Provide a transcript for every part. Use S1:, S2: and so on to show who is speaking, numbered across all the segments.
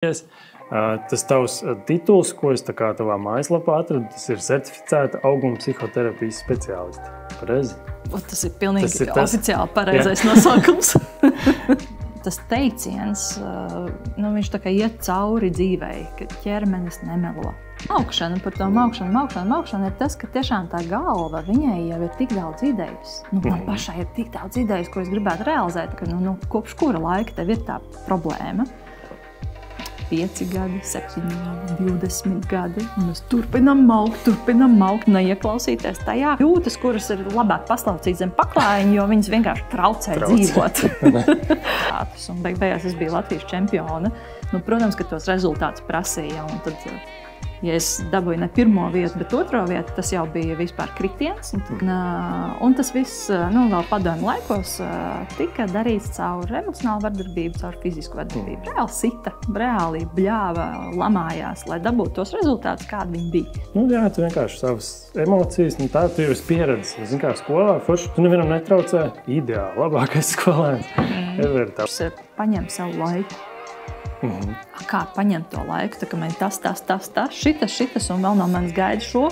S1: Tas tavs tituls, ko es tā kā tavā mājaslapā atradu, tas ir certificēta auguma psihoterapijas speciāliste. Pareizi?
S2: Tas ir pilnīgi oficiāli pareizais nosaukums. Tas teiciens, viņš tā kā iet cauri dzīvei, ka ķermenis nemelo. Augšana par to augšanu ir tas, ka tiešām tā galva, viņai jau ir tik daudz idejas. Man pašai ir tik daudz idejas, ko es gribētu realizēt, ka kopš kura laika tev ir tā problēma. 5 gadi, 7 gadi, 20 gadi. Mēs turpinām augt, neieklausīties tajā jūtas, kuras ir labāk paslaucīt zem paklājiņa, jo viņas vienkārši traucē dzīvot. Un beigās es biju Latvijas čempione. Protams, ka tos rezultātus prasīja. Un tad, ja es dabūju ne pirmo vietu, bet otro vietu, tas jau bija vispār kritiens. Un tas viss vēl padomju laikos tika darīts caur emocionālu vardarbību, caur fizisku vardarbību. Reāli sita, reāli bļāva, lamājās, lai dabūtu tos rezultātus, kādi viņi bija.
S1: Jā, tu vienkārši savas emocijas, tā tu jau esi pieredzes. Zini, kā skolā, forši, tu nevienam netraucē. Ideāli, labākais skolēns.
S2: Tas ir paņem savu laiku. Kā paņemt to laiku, tā kā man tas, šitas un vēl no manis gaida šo.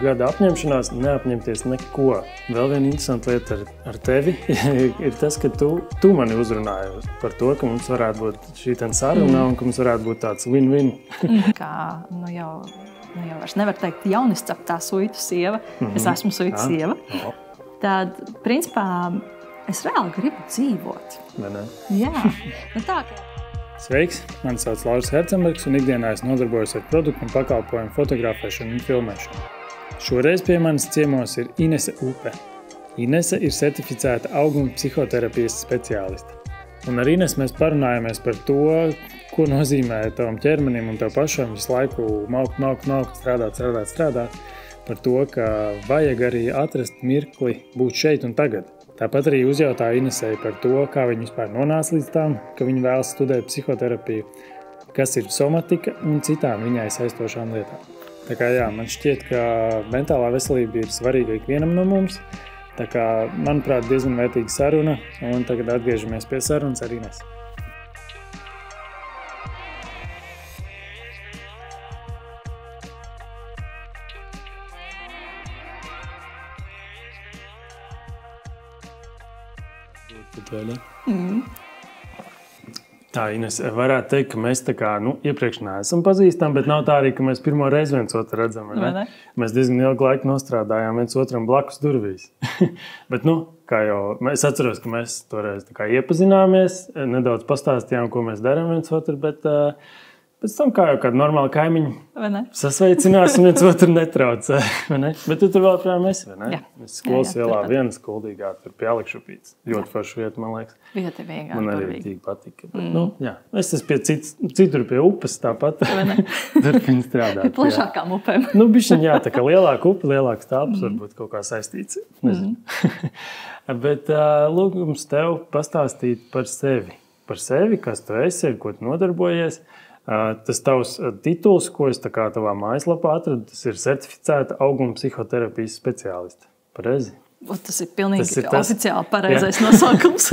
S1: Gada apņemšanās neapņemties neko. Vēl viena interesanta lieta ar tevi ir tas, ka tu mani uzrunāji par to, ka mums varētu būt šī saruna un ka mums varētu būt tāds win-win.
S2: Kā jau vairs nevar teikt jaunisceptā suitu sieva, es esmu suitu sieva. Tad, principā, es reāli gribu dzīvot.
S1: Vai ne?
S2: Jā, tā kā.
S1: Sveiks! Mani sauc Lauris Hercembergs un ikdienā es nodarbojos ar produktu un pakalpojumu fotografēšanu un filmēšanu. Šoreiz pie manis ciemos ir Inese Upe. Inese ir certificēta auguma psihoterapijas speciāliste. Un ar Inesu mēs parunājamies par to, ko nozīmē tavam ķermenim un tev pašam visu laiku maukt, strādāt. Par to, ka vajag arī atrast mirkli būt šeit un tagad. Tāpat arī uzjautāja Inesei par to, kā viņa vispār nonāca līdz tam, ka viņa vēlas studēt psihoterapiju, kas ir somatika un citām viņai saistošām lietām. Tā kā man šķiet, ka mentālā veselība ir svarīga ikvienam no mums. Tā kā, manuprāt, diezgan vērtīga saruna, un tagad atgriežamies pie sarunas ar Inesu. Tā, Ines, varētu teikt, ka mēs tā kā, iepriekš neesam pazīstami, bet nav tā arī, ka mēs pirmo reizi viens otru redzam. Ne? Mēs diezgan ilgu laiku nostrādājām viens otram blakus durvīs. Bet, kā jau, es atceros, ka mēs toreiz tā kā iepazināmies, nedaudz pastāstījām, ko mēs darām viens otru, bet pēc tam kā jau kāda normāla kaimiņa sasveicinās un viens otru netraucē. Bet tu tur vēl projām esi, vai ne?
S2: Jā.
S1: Mēs skolas ielā viena skuldīgā, tur pie Alikšupītes. Ļoti forša vieta, man liekas.
S2: Vieta vienkārši.
S1: Man arī tīk patika. Bet, es esmu pie citur pie upes tāpat. Turpin strādāt.
S2: Pie plašākām upēm.
S1: Bišķiņ, tā kā lielāka upe, lielāks telpas varbūt kaut kā saistīts. Bet lūgums tev pastāstīt par sevi. Par sevi, kas tu esi, ar ko tu nodarbojies. Tas tavs tituls, ko es tā kā tavā mājaslapā atradu, tas ir certificēta auguma psihoterapijas speciāliste. Pareizi?
S2: Tas ir pilnīgi oficiāli pareizais nosaukums.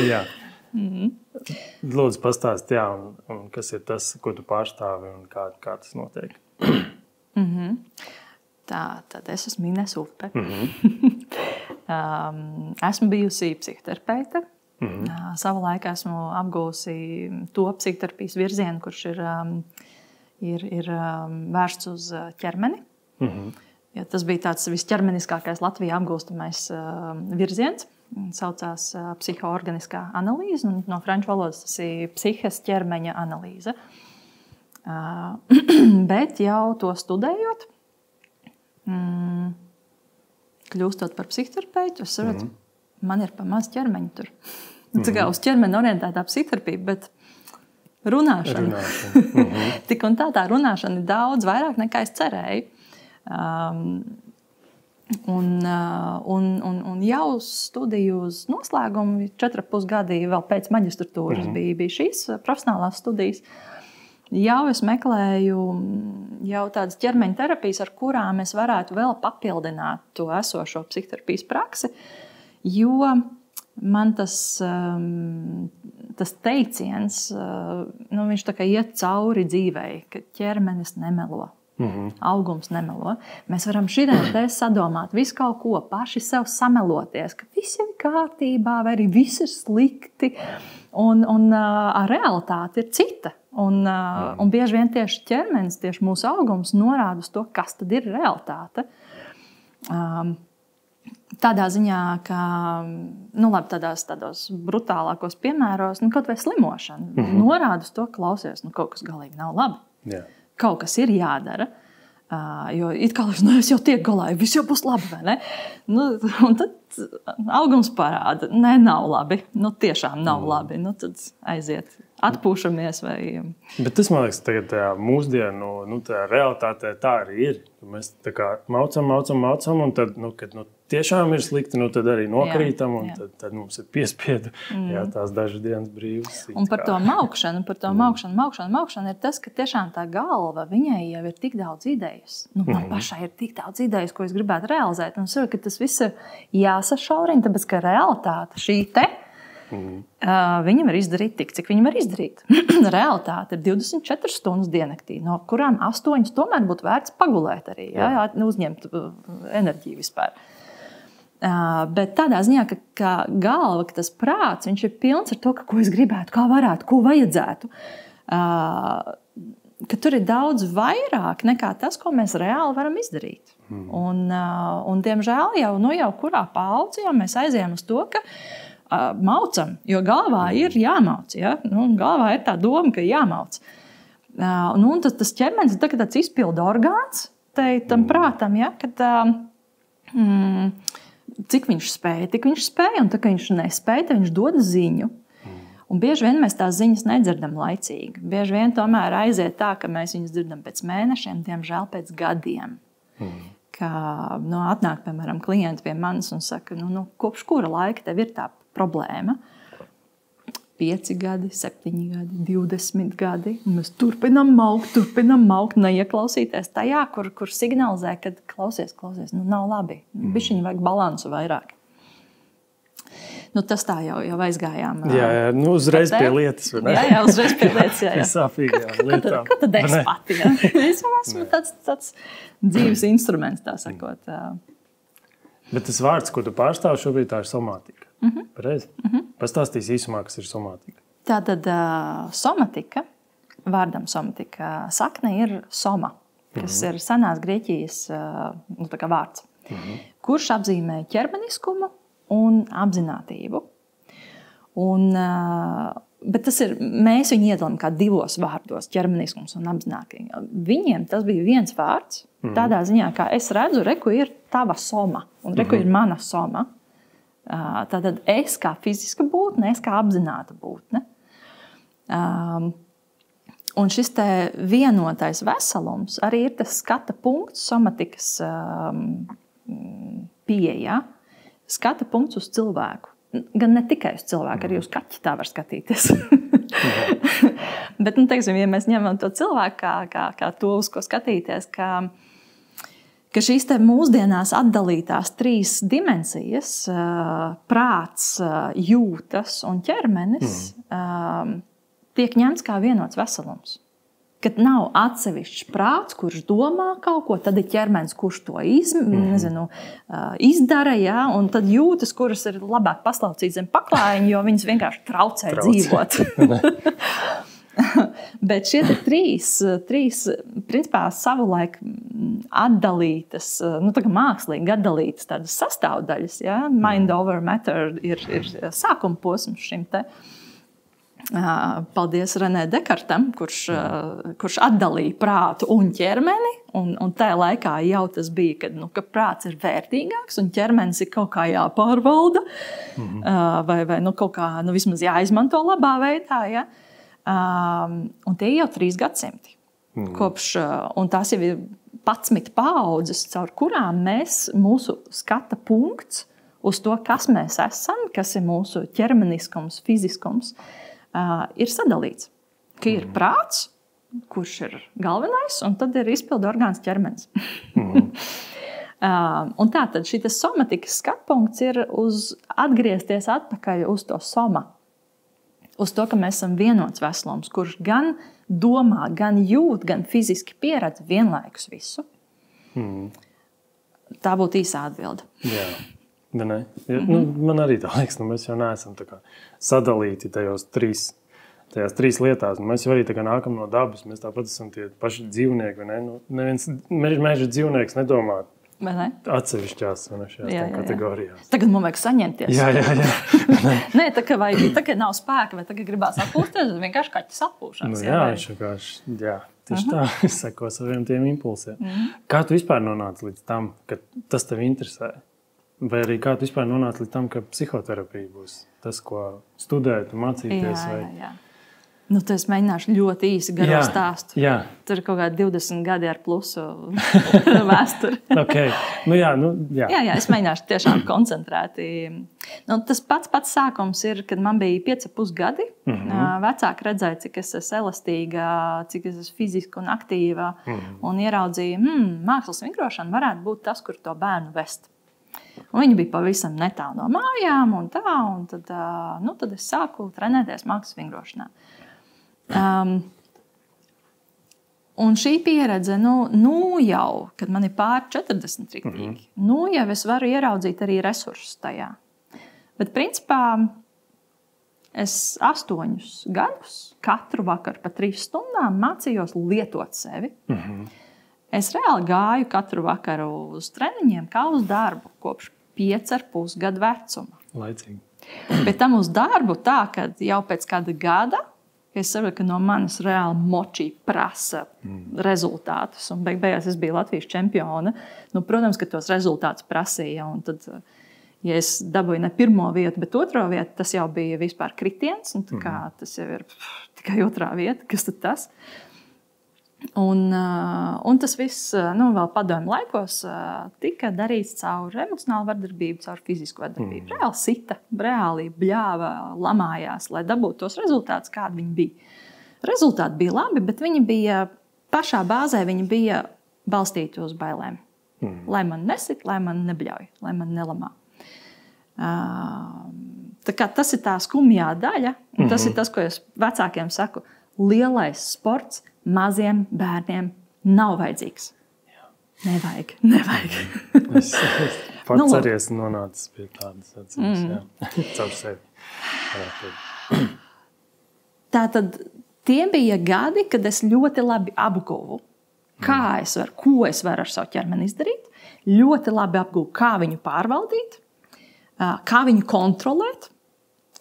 S1: Jā. Lūdzu pastāst, un kas ir tas, ko tu pārstāvi un kā tas notiek.
S2: Tad es esmu Inese Upe. Esmu bijusi psihoterapeite. Savu laiku esmu apgūsi to psihoterapijas virzienu, kurš ir vērsts uz ķermeni. Ja tas bija tāds visķermeniskākais Latvijā apgūstamais virziens. Saucās psihoorganiskā analīze, un no franču valodas tas ir psihes ķermeņa analīze. Bet jau to studējot, kļūstot par psihoterapeitu, es saprotu, man ir pa maz ķermeņa tur. Tā kā uz ķermeni orientētā psihoterapija, bet runāšana. Tik un tā runāšana ir daudz vairāk nekā es cerēju. Un jau studiju uz noslēgumu, 4,5 gadi vēl pēc maģistratūras bija šīs profesionālās studijas. Jau es meklēju tādas ķermeņa terapijas, ar kurām es varētu vēl papildināt to esošo psihoterapijas praksi, jo man tas teiciens, viņš tā kā iet cauri dzīvei, ka ķermenis nemelo. Augums nemelo. Mēs varam šodien sadomāt visu kaut ko, paši sev sameloties, ka viss jau ir kārtībā, vai arī viss ir slikti, un realitāte ir cita. Un bieži vien tieši ķermenis, tieši mūsu augums norāda uz to, kas tad ir realitāte. Tādā ziņā, ka tādos brutālākos piemēros, kaut vai slimošana, norāda uz to, klausies, kaut kas galīgi nav labi.
S1: Jā.
S2: Kaut kas ir jādara, jo it kā es jau tiek galā, viss jau būs labi, vai ne? Un tad augums parāda, nav labi, tiešām nav labi, tad aiziet, atpūšamies.
S1: Bet tas, man liekas, tagad mūsdienu realitātē tā arī ir. Mēs tā kā maucam, un tad, kad tiešām ir slikti, tad arī nokrītam, un tad mums ir piespiedu tās dažas dienas brīvas.
S2: Un par to maukšanu ir tas, ka tiešām tā galva, viņai jau ir tik daudz idejas. Man pašai ir tik daudz idejas, ko es gribētu realizēt. Un es saprotu, ka tas viss ir jāsašaurina, tāpēc, ka realitāte šī te, viņa var izdarīt tik, cik viņa var izdarīt. Realitāte ir 24 stundas diennaktī, no kurām 8 tomēr būtu vērts pagulēt arī, uzņemt enerģiju vispār. Bet tādā ziņā, ka galva, ka tas prāts, viņš ir pilns ar to, ko es gribētu, kā varētu, ko vajadzētu. Ka tur ir daudz vairāk nekā tas, ko mēs reāli varam izdarīt. Un diemžēl jau kurā paudze mēs aizējām uz to, ka maucam, jo galvā ir jāmauc. Ja? Galvā ir tā doma, ka jāmauc. Un tas ķermenis ir tāds izpildu orgāns tam prātam, ja? Kad cik viņš spēja, tik viņš spēja, un tā, ka viņš nespēja, tad viņš dod ziņu. Un bieži vien mēs tās ziņas nedzirdam laicīgi. Bieži vien tomēr aiziet tā, ka mēs viņas dzirdam pēc mēnešiem, diemžēl pēc gadiem. Ka atnāk, piemēram, klienti pie manis un saka, kopš kura laika tev ir tā problēma? 5 gadi, 7 gadi, 20 gadi. Un mēs turpinam maukt, neieklausīties tajā, kur signalizē, kad klausies, nav labi. Bišķiņi vajag balansu vairāk. Tas tā jau aizgājām.
S1: Jā, uzreiz pie lietas, vai ne?
S2: Jā, uzreiz pie lietas, jā.
S1: Sāpīgām lietām.
S2: Ko tad es pati, jā? Es esmu tāds dzīves instruments, tā sakot.
S1: Bet tas vārds, ko tu pārstāvi šobrīd, tā ir somātika. Pareizi? Pastāstīs īsumā, kas ir somātika.
S2: Tātad somatika, vārdam somatika, sakne ir soma, kas ir senās Grieķijas vārds, kurš apzīmē ķermeniskumu un apzinātību. Bet tas ir, mēs viņu iedalām kā 2 vārdos, ķermeniskums un apzinātība. Viņiem tas bija viens vārds, tādā ziņā, kā es redzu, reku ir tava soma, un reku ir mana soma. Tātad es kā fiziska būtne, es kā apzināta būtne. Un šis te vienotais veselums arī ir tas skata punkts somatikas pieejā. Skata punkts uz cilvēku. Gan ne tikai uz cilvēku, arī uz kaķi tā var skatīties. Bet, teiksim, ja mēs ņemam to cilvēku kā to, uz ko skatīties, ka šīs te mūsdienās atdalītās 3 dimensijas, prāts, jūtas un ķermenis, tiek ņemts kā vienots veselums. Kad nav atsevišķs prāts, kurš domā kaut ko, tad ir ķermenis, kurš to izdara, ja? Un tad jūtas, kuras ir labāk paslaucīt zem paklājiņa, jo viņas vienkārši traucē dzīvot. Bet šie 3 principā savulaik atdalītas, tā kā mākslīgi atdalītas tādas sastāvdaļas, ja? Mind over matter ir sākuma posms šim te. Paldies Renē Dekartam, kurš atdalīja prātu un ķermeni, un tajā laikā jau tas bija, ka prāts ir vērtīgāks un ķermenis ir kaut kā jāpārvalda, vai kaut kā vismaz jāizmanto labā veidā, ja? Un tie jau 3 gadsimti. Un tās jau ir 11 paaudzes, caur kurām mūsu skata punkts uz to, kas mēs esam, kas ir mūsu ķermeniskums, fiziskums, ir sadalīts. Ka ir prāts, kurš ir galvenais, un tad ir izpildu orgāns ķermenis. Un tā tad šī somatikas skatpunkts ir atgriezties atpakaļ uz to soma. Uz to, ka mēs esam vienots veselums, kurš gan domā, gan jūt, gan fiziski pieredz vienlaikus visu. Tā būtu īsa atbilde.
S1: Jā, ne? Ja, man arī tā liekas, mēs jau neesam tā kā sadalīti tajās trīs lietās. Mēs jau arī tā kā nākam no dabas, mēs tāpat esam tie paši dzīvnieki, vai ne? Neviens meža dzīvnieks nedomā atsevišķās kategorijās.
S2: Tagad man vajag saņemties.
S1: Jā.
S2: Nē, tā kā nav spēka, vai tagad gribās atpūsties, tad vienkārši kaķis atpūšās.
S1: Tieši tā, es seko saviem tiem impulsiem. Kā tu vispār nonāci līdz tam, ka tas tev interesē? Vai arī kā tu vispār nonāci līdz tam, ka psihoterapija būs tas, ko studēt un mācīties?
S2: Jā. Es mēģināšu ļoti īsi garo stāstu.
S1: Jā.
S2: Tur ir kaut kādi 20 gadi ar plusu vēsturi.
S1: Okay. Jā,
S2: es mēģināšu tiešām koncentrēti. Tas pats sākums ir, kad man bija 5,5 gadi. Vecāki redzēja, cik es esmu elastīga, cik es esmu fiziski un aktīva. Un ieraudzīja, mākslas vingrošana varētu būt tas, kur to bērnu vest. Un viņi bija pavisam netālu no mājām. Un tad es sāku trenēties mākslas vingrošanā. Un šī pieredze, jau, kad man ir pār 40 riktīgi, jau es varu ieraudzīt arī resursus tajā. Bet, principā, es 8 gadus katru vakaru pa 3 stundām mācījos lietot sevi. Es reāli gāju katru vakaru uz treniņiem, kā uz darbu, kopš 5,5 gadu vecuma.
S1: Laicīgi.
S2: Bet tam uz darbu tā, ka jau pēc kāda gada es saprotu, ka no manis reāli močī prasa rezultātus. Un beigās es biju Latvijas čempione. Protams, ka tos rezultātus prasīja. Un tad, ja es dabūju ne 1. vietu, bet 2. vietu, tas jau bija vispār kritiens. Un tas jau ir tikai 2. vieta. Kas tad tas? Un tas viss, vēl padomju laikos, tika darīts caur emocionālu vardarbību, caur fizisku vardarbību. Reāli sita, reāli bļāva, lamājās, lai dabūtu tos rezultātus, kādi viņi bija. Rezultāti bija labi, bet viņi bija pašā bāzē, viņi bija balstīti uz bailēm. Lai man nesit, lai man nebļauj, lai man nelamā. Tā kā tas ir tā skumjā daļa, un tas ir tas, ko es vecākiem saku. Lielais sports maziem bērniem nav vajadzīgs. Nevajag.
S1: Es pats arī esmu nonācis pie tādas atzīmes. Caur sevi.
S2: Tātad tie bija gadi, kad es ļoti labi apguvu, ko es varu ar savu ķermeni izdarīt. Ļoti labi apguvu, kā viņu pārvaldīt, kā viņu kontrolēt,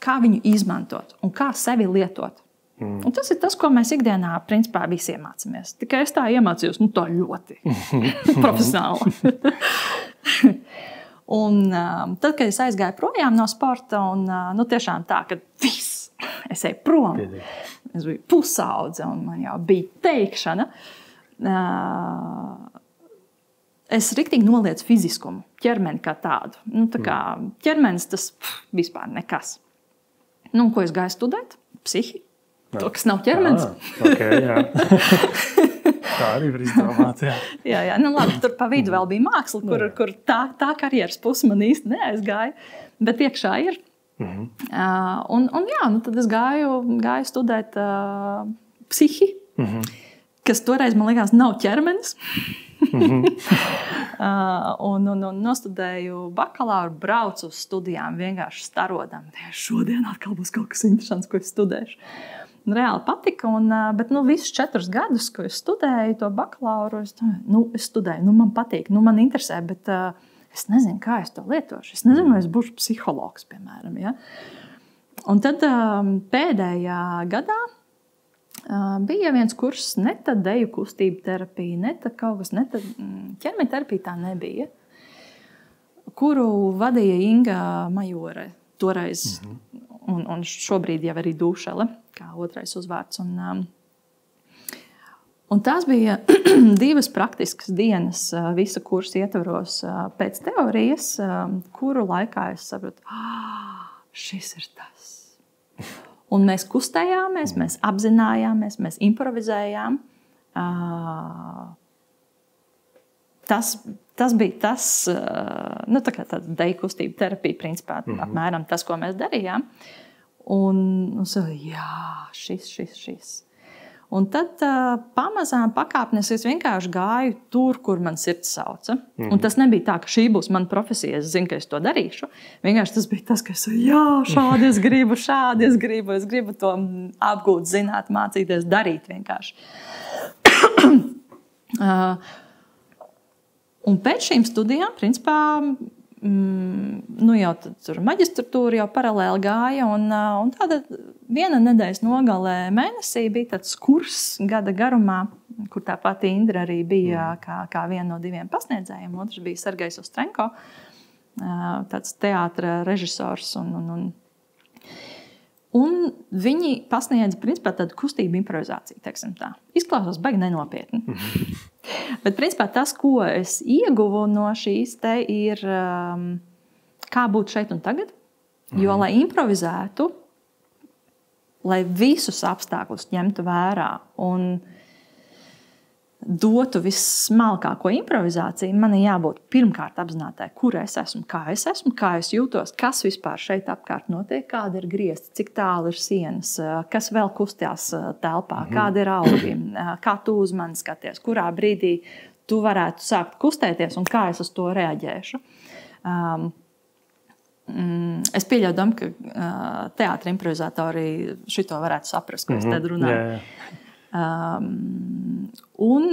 S2: kā viņu izmantot un kā sevi lietot. Un tas ir tas, ko mēs ikdienā principā visi iemācāmies. Tikai es tā iemācījos tā ļoti profesionāli. Un tad, kad es aizgāju projām no sporta, un tiešām tā, ka viss, es eju prom, es biju pusaudze, un man jau bija teikšana, es riktīgi noliecu fiziskumu, ķermeni kā tādu. Tā kā ķermenis tas vispār nekas. Ko es gāju studēt? Psihi. To, kas nav ķermenis.
S1: Jā. Tā arī var izdomāt.
S2: Jā. Labi, tur pa vidu vēl bija māksla, kur tā karjeras puse man īsti neaizgāja, bet iekšā ir. Tad es gāju studēt psihi, kas toreiz man likās nav ķermenis. Un nostudēju bakalauru, braucu uz studijām, vienkārši starodam. Šodien atkal būs kaut kas interesants, ko es studēšu. Reāli patika, bet visus 4 gadus, ko es studēju to bakalauru, es studēju, man patīk, man interesē, bet es nezinu, kā es to lietošu. Es nezinu, vai es būšu psihologs, piemēram. Ja? Un tad pēdējā gadā bija viens kurs, ne tad deju kustību terapija, ne tad kaut kas, ne tad ķermeņa terapija tā nebija, kuru vadīja Inga Majore toreiz. Un šobrīd jau arī Dūšele, kā otrais uzvārds. Un tās bija 2 praktiskas dienas visa kursa ietvaros pēc teorijas, kuru laikā es saprotu, šis ir tas. Un mēs kustējāmies, mēs apzinājāmies, mēs improvizējām. tas bija tas, nu, tā kā tāda deju kustība terapija, principā, apmēram tas, ko mēs darījām. Un jā, šis. Un tad pamazām pakāpeniski es vienkārši gāju tur, kur man sirds sauca. Un tas nebija tā, ka šī būs mana profesija, es zinu, ka es to darīšu. Vienkārši tas bija tas, ka šādi es gribu. Es gribu to apgūt, zināt, mācīties, darīt vienkārši. Un pēc šīm studijām, principā, nu jau tur maģistratūra jau paralēli gāja, un tāda viena nedēļas nogalē mēnesī bija tāds kurs gada garumā, kur tā pati Indra arī bija kā viena no 2 pasniedzējiem. Otrs bija Sergejs Ostrenko, tāds teātra režisors. Un viņi pasniedza, principā, tādu kustību improvizāciju, teiksim tā. Izklausās baigi nenopietni. Bet, principā, tas, ko es ieguvu no šīs te ir, kā būt šeit un tagad. Jo, lai improvizētu, lai visus apstākļus ņemtu vērā un dotu vissmalkāko improvizāciju, man ir jābūt pirmkārt apzinātai, kur es esmu, kā es jūtos, kas vispār šeit apkārt notiek, kāda ir griezti, cik tālu ir sienas, kas vēl kustās telpā, kādi ir augi, kā tu uz mani skaties, kurā brīdī tu varētu sākt kustēties un kā es uz to reaģēšu. Es pieļauju domu, ka teātra improvizatori šito varētu saprast, ko es tad runāju. Un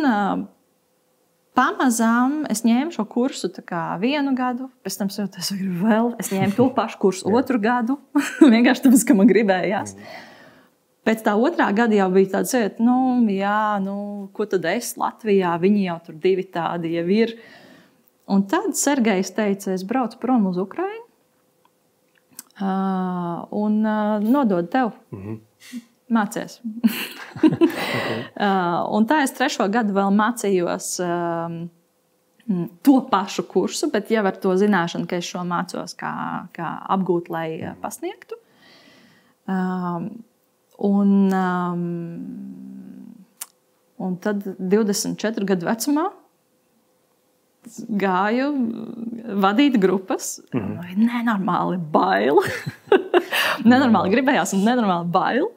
S2: pamazām es ņēmu šo kursu 1 gadu, pēc tam es gribu vēl, es ņēmu to pašu kursu 2 gadu, vienkārši tāpēc, ka man gribējās. Pēc tā 2. gada jau bija tāds, ko tad es Latvijā, viņi jau tur 2 tādi jau ir. Un tad Sergejs teica, es braucu prom uz Ukrainu un nodod tev. Mācies. Un tā es 3. gadu vēl mācījos to pašu kursu, bet jau ar to zināšanu, ka es šo mācos kā apgūt, lai pasniegtu. Un tad 24 gadu vecumā gāju vadīt grupas. Nenormāli bail. Nenormāli gribējās un nenormāli bail.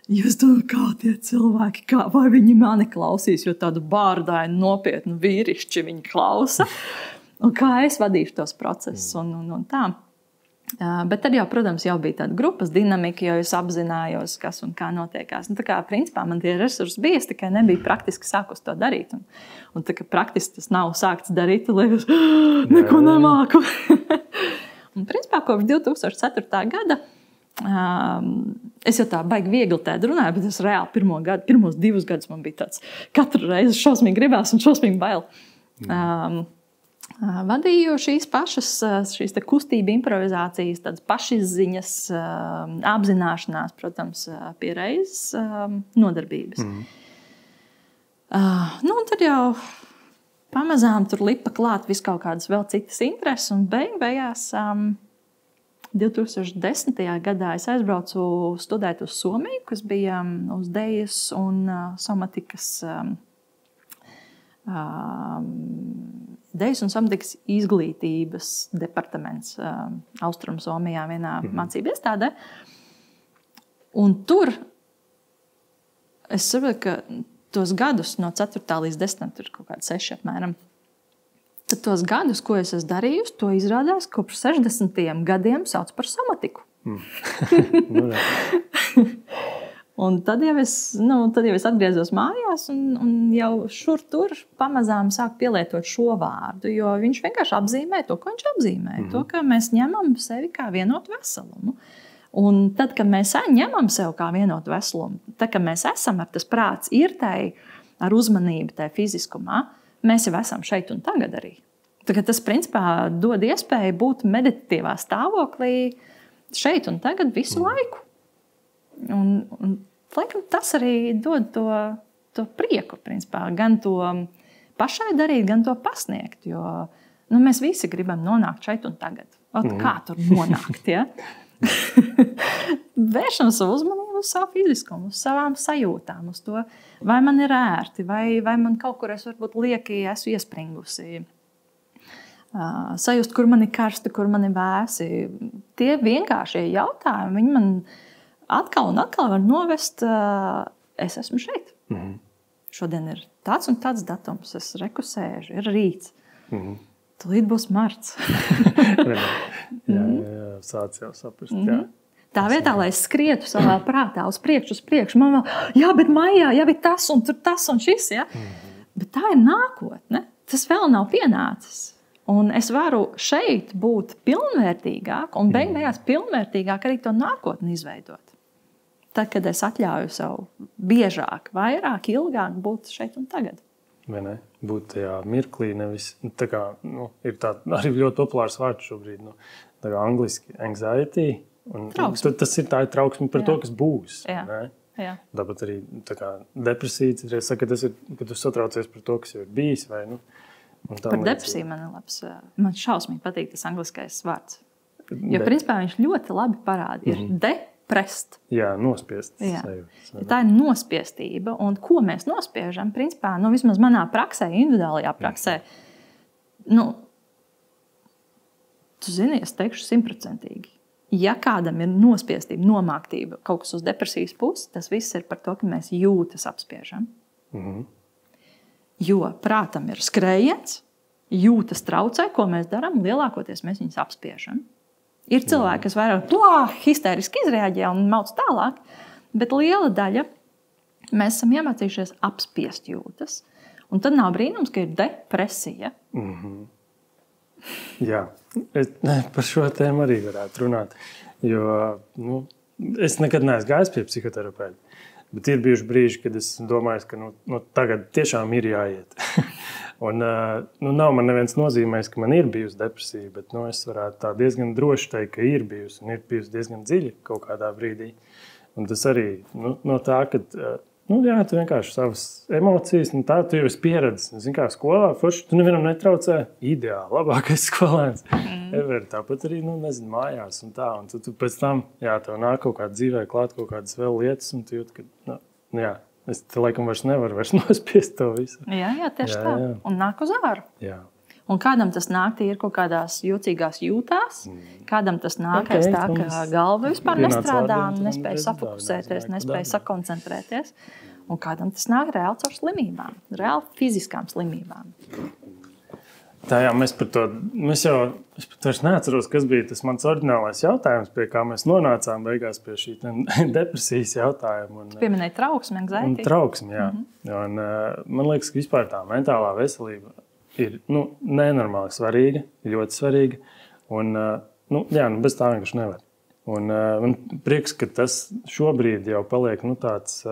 S2: Es domāju, kā tie cilvēki, vai viņi mani klausīs, jo tādu bārdainu, nopietnu vīrišķi viņi klausa. Un kā es vadīšu tos procesus un tā. Bet tad jau, protams, jau bija tāda grupas dinamika, jo es apzinājos, kas un kā notiekās. Tā kā, principā, man tie resursi bija, es tikai nebija praktiski sākus to darīt. Un tā kā praktiski tas nav sākts darīt, tad liekas, neko nemāku. Un, principā, kopš 2004. gada es jau tā baigi viegli tēd runāju, bet es reāli pirmos 2 gadus man bija tāds, katru reizi šausmīgi gribās un šausmīgi bail. Vadīju šīs te kustība improvizācijas, tādas pašizziņas, apzināšanās, protams, pie reizes nodarbības. Nu, un tad jau pamazām tur lipa klāt vis kaut kādas vēl citas intereses, un beigās 2010. gadā es aizbraucu studēt uz Somiju, kas bija uz dejas un somatikas Dejas un somatikas izglītības departaments Austrum Somijā vienā mācību iestādē. Un tur es saprotu, ka tos gadus no 4. līdz 10. tur kaut kādi 6 apmēram. Tad tos gadus, ko es esmu darījusi, to izrādās kopš 60. gadiem sauc par somatiku. Un tad jau es atgriezos mājās un jau šur tur pamazām sāku pielietot šo vārdu, jo viņš vienkārši apzīmē to, ko viņš apzīmē. To, ka mēs ņemam sevi kā vienotu veselumu. Un tad, kad mēs ņemam sevi kā vienotu veselumu, tad, kad mēs esam ar tas prāts ir tai ar uzmanību, tai fiziskumā, mēs jau esam šeit un tagad arī. Tagad tas, principā, dod iespēju būt meditatīvā stāvoklī šeit un tagad visu laiku. Un laikam, tas arī dod to prieku, principā, gan to pašai darīt, gan to pasniegt. Jo mēs visi gribam nonākt šeit un tagad. Kā tur nonākt? Ja? Vēršam savu uzmanību uz savu fiziskumu, uz savām sajūtām, uz to, vai man ir ērti, vai man kaut kur es varbūt lieki esmu iespringusi. Sajust, kur man ir karsti, kur man ir vēsi. Tie vienkāršie jautājumi, viņi man atkal un atkal var novest, es esmu šeit. Šodien ir tāds un tāds datums, es rekusēžu, ir rīts. Tūlīt būs marts.
S1: jā, sāc jau saprast, jā.
S2: Tā vietā, lai es skrietu savā prātā uz priekšu, man vēl, jā, bet maijā jau ir tas un tur tas un šis, ja? Bet tā ir nākotne, tas vēl nav pienācis. Un es varu šeit būt pilnvērtīgāk un beigās pilnvērtīgāk arī to nākotni izveidot. Tad, kad es atļauju sev biežāk, vairāk, ilgāk būt šeit un tagad.
S1: Vai ne? Būt tajā mirklī, nevis, tā kā, ir tā arī ļoti populārs vārds šobrīd, tā kā angliski anxiety, un tas ir tā trauksme par to, kas būs. Ne?
S2: Jā.
S1: Tāpat arī tā kā depresija, citreiz saka, tas ir, kad tu satraucies par to, kas jau ir bijis, vai,
S2: Par depresiju man ir labs, man šausmīgi patīk tas angliskais vārds. Jo, principā, viņš ļoti labi parāda, ir deprest.
S1: Jā, nospiest.
S2: Jā. Tā ir nospiestība, un ko mēs nospiežam, principā, vismaz manā praksē, individuālajā praksē, tu zini, es teikšu 100%. Ja kādam ir nospiestība, nomāktība, kaut kas uz depresijas pusi, tas viss ir par to, ka mēs jūtas apspiežam. Jo prātam ir skrējiens, jūtas traucē, ko mēs darām, lielākoties mēs viņus apspiežam. Ir cilvēki, kas vairāk histēriski izreaģē un mauc tālāk, bet liela daļa mēs esam iemācījušies apspiest jūtas. Un tad nav brīnums, ka ir depresija.
S1: Jā, par šo tēmu arī varētu runāt, jo es nekad neesmu gājis pie psihoterapeita. Bet ir bijuši brīži, kad es domāju, ka tagad tiešām ir jāiet. Un nav man neviens nozīmējis, ka man ir bijusi depresija, bet es varētu tā diezgan droši teikt, ka ir bijusi un ir bijusi diezgan dziļi kaut kādā brīdī. Un tas arī no tā, ka tu vienkārši savas emocijas, tā tu jau esi pieredzis. Zini, kā skolā, forši, tu nevienam netraucē, ideāli, labākais skolēns. Tāpat arī, mājās un tā. Un tu pēc tam, tev nāk kaut kāda dzīvē klāt kaut kādas vēl lietas, un tu jūt, ka, es te laikam nevaru nospiest to visu.
S2: Jā, tieši tā. Un nāk uz āru.
S1: Jā.
S2: Un kādam tas nāk, ir kaut kādās jocīgās jūtās, kādam tas nāk tā, ka galva vispār nestrādā, nespēja safokusēties, nespēja sakoncentrēties. Un kādam tas nāk reāli caur slimībām, reāli fiziskām slimībām.
S1: Tā mēs par to, es pat vairs neatceros, kas bija tas mans oriģinālais jautājums, pie kā mēs nonācām beigās pie šī depresijas jautājuma.
S2: Tu pieminēji trauksmi, anxiety.
S1: Un trauksmi, jā. Un, man liekas, ka vispār tā mentālā veselība ir nenormāli svarīga, ļoti svarīga. Un, bez tā vienkārši nevar. Un man prieks, ka tas šobrīd jau paliek tāds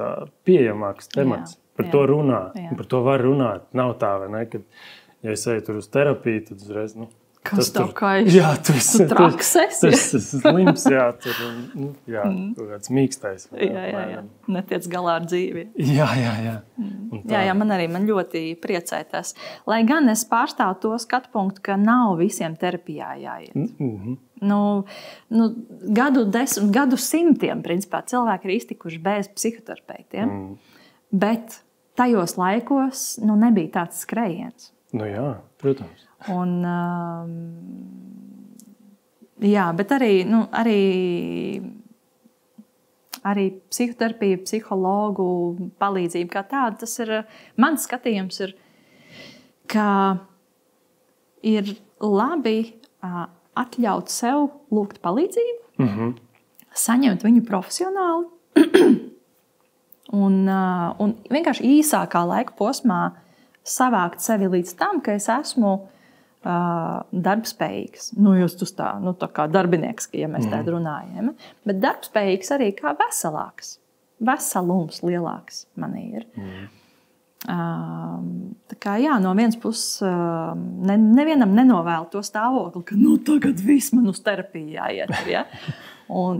S1: pieejamāks temats. Par to runā, par to var runāt. Nav tā, vai ne, kad, ja es eju tur uz terapiju, tad uzreiz,
S2: kas tev kaiš?
S1: Jā, tu
S2: traks esi.
S1: Tas slims, kaut kāds mīkstais.
S2: Jā. Netiec galā ar dzīvi.
S1: Jā.
S2: Jā, man ļoti priecē tas. Lai gan es pārstāvu to skatu punktu, ka nav visiem terapijā jāiet. Gadu simtiem, principā, cilvēki ir iztikuši bez psihoterapeitiem, bet tajos laikos nebija tāds skrējiens.
S1: Jā, protams.
S2: Un, bet arī psihoterapija, psihologu palīdzība kā tāda, tas ir, mans skatījums ir, ka ir labi atļaut sev lūgt palīdzību, saņemt viņu profesionāli un vienkārši īsākā laika posmā savākt sevi līdz tam, ka es esmu darbspējīgs. Jūs tā kā darbinieks, ja mēs tādu runājam. Bet darbspējīgs arī kā veselāks. Veselums lielāks manī ir. Tā kā no vienas puses nevienam nenovēlu to stāvokli, ka tagad viss man uz terapiju jāiet. Ja?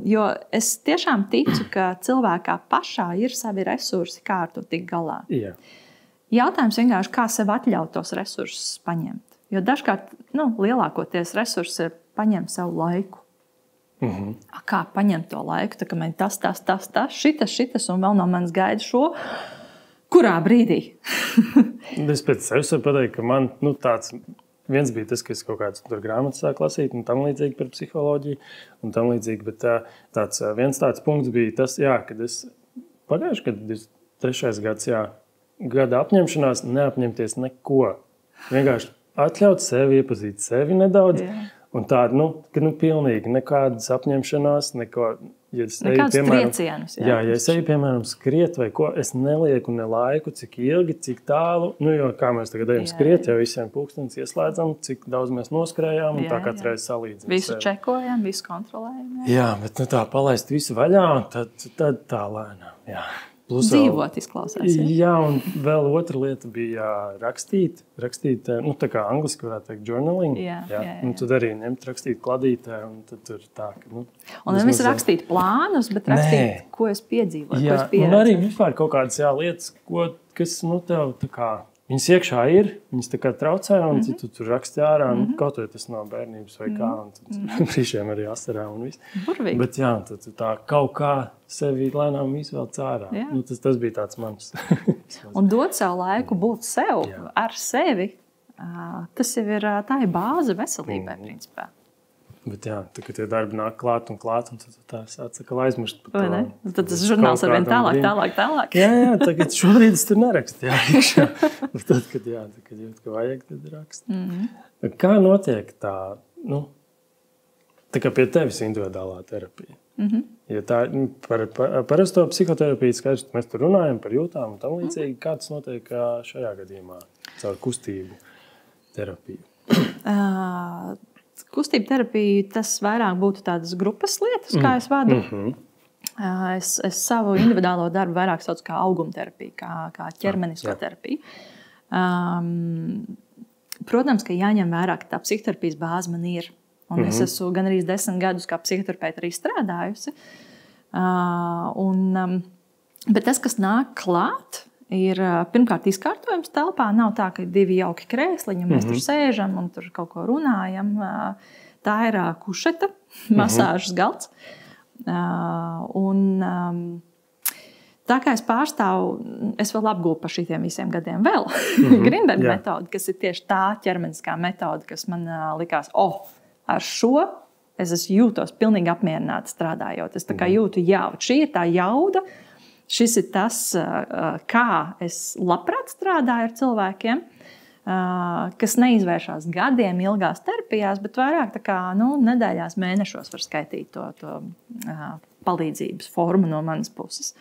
S2: Jo es tiešām ticu, ka cilvēkā pašā ir savi resursi, kā ar to tik galā.
S1: Jā.
S2: Jautājums vienkārši, kā sev atļaut tos resursus paņemt. Jo dažkārt lielākoties resursi ir paņemt sev laiku. Kā paņemt to laiku, tā, ka man tas, šitas, un vēl no manis gaida šo, kurā brīdī?
S1: Es pēc sevis varu pateikt, ka man tāds viens bija tas, ka es kaut kādas grāmatas sāku lasīt un tam līdzīgi par psiholoģiju un tam līdzīgi, bet viens tāds punkts bija tas, kad es pagājuši, kad 3. gads, gada apņemšanās neapņemties neko. Vienkārši atļaut sevi, iepazīt sevi nedaudz. Un tāda, ka pilnīgi nekādas apņemšanās, neko,
S2: nekādas triecienus.
S1: Ja es eju, piemēram, skriet vai ko, es nelieku ne laiku, cik ilgi, cik tālu, jo kā mēs tagad ejam skriet, jau visiem pulkstenis ieslēdzam, cik daudz mēs noskrējām, un tā katru reizi salīdzinām.
S2: Visu čekojam, visu kontrolējam.
S1: Jā, bet tā palaist visu vaļā, un tad tā lēnām, Plus
S2: dzīvot izklausās.
S1: Jā, un vēl otra lieta bija rakstīt, tā kā angliski varētu teikt journaling. Jā. Un tad arī rakstīt kladītē, un tad tur tā, ka,
S2: un nevis rakstīt plānus, bet rakstīt, ko es piedzīvoju, ko es pieredzu.
S1: Un arī vispār kaut kādas lietas, kas, tev tā kā, viņas iekšā ir, viņas tā kā traucē, un tu tur raksti ārā, kaut vai tas nav bērnības vai kā, un tad brīžiem arī asarā un viss.
S2: Burvīgi.
S1: Bet tad tā kaut kā sevi lēnām izvēlc ārā. Tas bija tāds mans.
S2: Un dot savu laiku būt sev, ar sevi, tas jau ir, tā ir bāze veselībai, principā.
S1: Bet tā, ka tie darbi nāk klāt, un tad tā sāc aizmirst par to.
S2: Vai ne? Tad tas žurnāls ar vien tālāk.
S1: Jā, tagad šobrīd es tur nerakstu. Tad, kad jūt, ka vajag, tad rakstu. Kā notiek tā kā pie tevis individuālā terapija? Ja tā par parasto psihoterapiju skaidrs, mēs tur runājam par jūtām un tam līdzīgi. Kā tas notiek šajā gadījumā caur kustību terapiju?
S2: Kustība terapija, tas vairāk būtu tādas grupas lietas, kā es vadu. Es savu individuālo darbu vairāk saucu kā augumterapiju, kā ķermenisko terapiju. Protams, ka jāņem vērā, ka tā psihoterapijas bāze man ir. Un es esmu gan arī 10 gadus kā psihoterapeita arī strādājusi. Bet tas, kas nāk klāt, ir pirmkārt izkārtojums telpā. Nav tā, ka ir 2 jauki krēsliņi, un mēs tur sēžam un tur kaut ko runājam. Tā ir kušeta, masāžas galds. Tā kā es pārstāvu, es vēl apgūpu par šitiem visiem gadiem vēl Grinberga metodi, kas ir tieši tā ķermeniskā metode, kas man likās, ar šo es jūtos pilnīgi apmierināta strādājot. Es tā kā jūtu jaudu. Šī ir tā jauda. Šis ir tas, kā es labprāt strādāju ar cilvēkiem, kas neizvēršās gadiem ilgās terapijās, bet vairāk tā kā, nedēļās, mēnešos var skaitīt to palīdzības formu no manas puses.